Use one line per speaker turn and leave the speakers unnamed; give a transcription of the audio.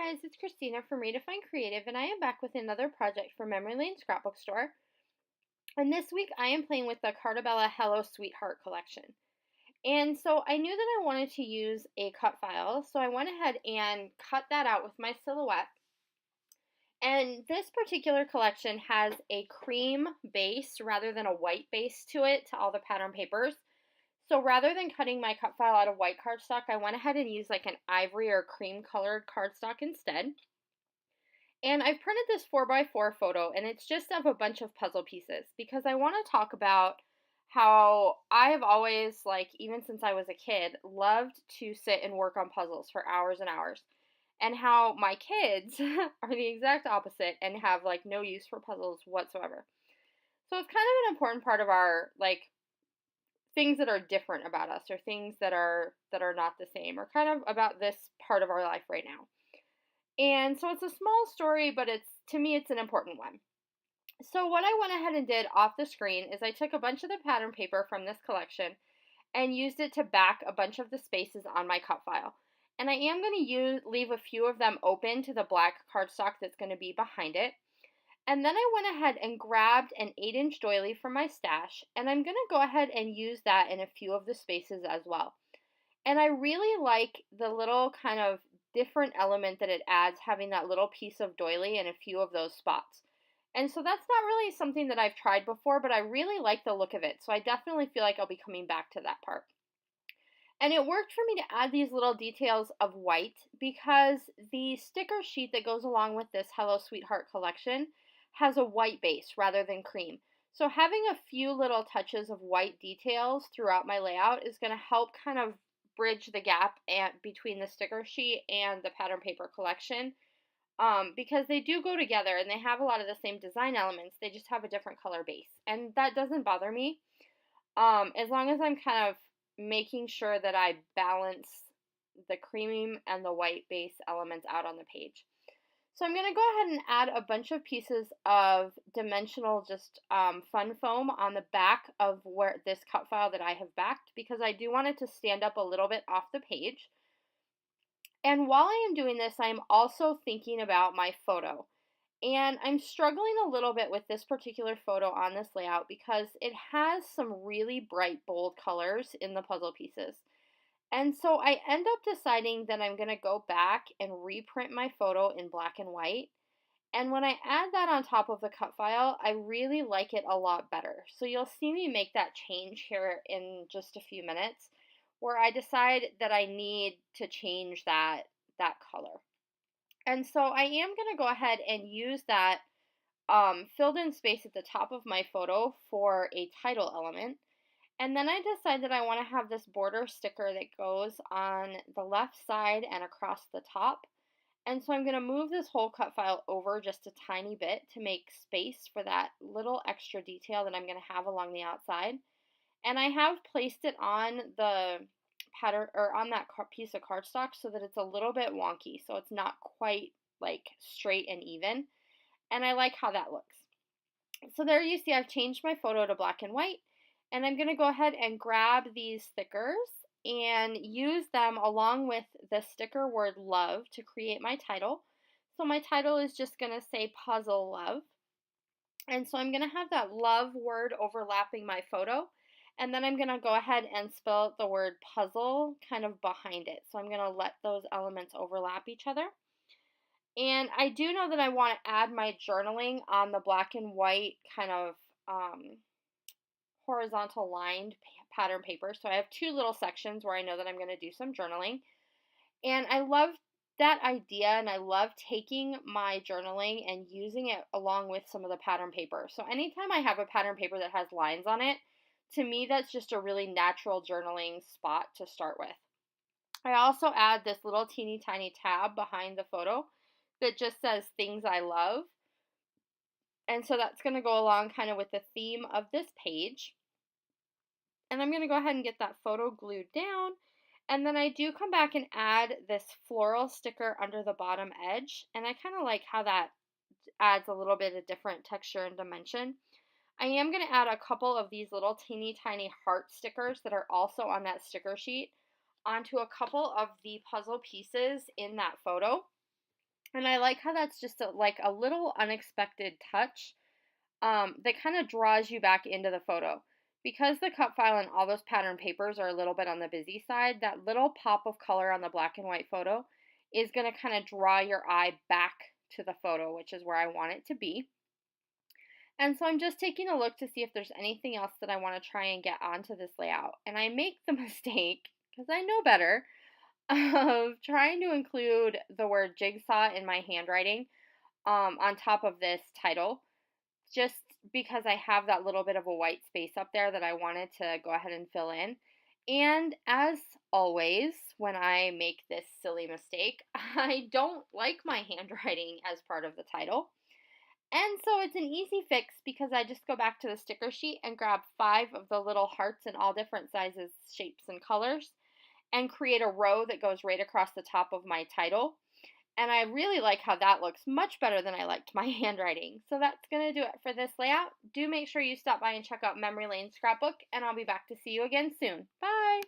guys, it's Christina from Redefine Creative, and I am back with another project for Memory Lane Scrapbook Store. And this week I am playing with the Carta Bella Hello Sweetheart collection. And so I knew that I wanted to use a cut file, so I went ahead and cut that out with my silhouette. And this particular collection has a cream base rather than a white base to it, to all the pattern papers. So rather than cutting my cut file out of white cardstock, I went ahead and used like an ivory or cream colored cardstock instead. And I've printed this 4x4 photo, and it's just of a bunch of puzzle pieces because I want to talk about how I have always, like, even since I was a kid, loved to sit and work on puzzles for hours and hours. And how my kids are the exact opposite and have, like, no use for puzzles whatsoever. So it's kind of an important part of our, like, things that are different about us, or things that are not the same, or kind of about this part of our life right now. And so it's a small story, but to me it's an important one. So what I went ahead and did off the screen is I took a bunch of the pattern paper from this collection and used it to back a bunch of the spaces on my cut file. And I am going to leave a few of them open to the black cardstock that's going to be behind it. And then I went ahead and grabbed an 8-inch doily from my stash, and I'm going to go ahead and use that in a few of the spaces as well. And I really like the little kind of different element that it adds, having that little piece of doily in a few of those spots. And so that's not really something that I've tried before, but I really like the look of it. So I definitely feel like I'll be coming back to that part. And it worked for me to add these little details of white because the sticker sheet that goes along with this Hello Sweetheart collection has a white base rather than cream. So having a few little touches of white details throughout my layout is going to help kind of bridge the gap between the sticker sheet and the pattern paper collection, because they do go together and they have a lot of the same design elements. They just have a different color base, and that doesn't bother me as long as I'm kind of making sure that I balance the cream and the white base elements out on the page. So I'm going to go ahead and add a bunch of pieces of dimensional just fun foam on the back of where this cut file that I have backed, because I do want it to stand up a little bit off the page. And while I am doing this, I'm also thinking about my photo. And I'm struggling a little bit with this particular photo on this layout because it has some really bright, bold colors in the puzzle pieces. And so I end up deciding that I'm going to go back and reprint my photo in black and white. And when I add that on top of the cut file, I really like it a lot better. So you'll see me make that change here in just a few minutes, where I decide that I need to change that color. And so I am going to go ahead and use that filled in space at the top of my photo for a title element. And then I decide that I want to have this border sticker that goes on the left side and across the top. And so I'm going to move this whole cut file over just a tiny bit to make space for that little extra detail that I'm going to have along the outside. And I have placed it on the pattern, or on that piece of cardstock, so that it's a little bit wonky, so it's not quite like straight and even. And I like how that looks. So there you see I've changed my photo to black and white. And I'm going to go ahead and grab these stickers and use them along with the sticker word love to create my title. So my title is just going to say Puzzle Love. And so I'm going to have that love word overlapping my photo. And then I'm going to go ahead and spell the word puzzle kind of behind it. So I'm going to let those elements overlap each other. And I do know that I want to add my journaling on the black and white kind of horizontal lined pattern paper. So I have two little sections where I know that I'm going to do some journaling. And I love that idea, and I love taking my journaling and using it along with some of the pattern paper. So anytime I have a pattern paper that has lines on it, to me that's just a really natural journaling spot to start with. I also add this little teeny tiny tab behind the photo that just says things I love. And so that's going to go along kind of with the theme of this page. And I'm going to go ahead and get that photo glued down. And then I do come back and add this floral sticker under the bottom edge. And I kind of like how that adds a little bit of different texture and dimension. I am going to add a couple of these little teeny tiny heart stickers that are also on that sticker sheet onto a couple of the puzzle pieces in that photo. And I like how that's just like a little unexpected touch that kind of draws you back into the photo. Because the cut file and all those pattern papers are a little bit on the busy side, that little pop of color on the black and white photo is going to kind of draw your eye back to the photo, which is where I want it to be. And so I'm just taking a look to see if there's anything else that I want to try and get onto this layout. And I make the mistake, because I know better, of trying to include the word jigsaw in my handwriting on top of this title, just because I have that little bit of a white space up there that I wanted to go ahead and fill in. And as always, when I make this silly mistake, I don't like my handwriting as part of the title. And so it's an easy fix because I just go back to the sticker sheet and grab 5 of the little hearts in all different sizes, shapes, and colors and create a row that goes right across the top of my title. And I really like how that looks much better than I liked my handwriting. So that's going to do it for this layout. Do make sure you stop by and check out Memory Lane Scrapbook, and I'll be back to see you again soon. Bye!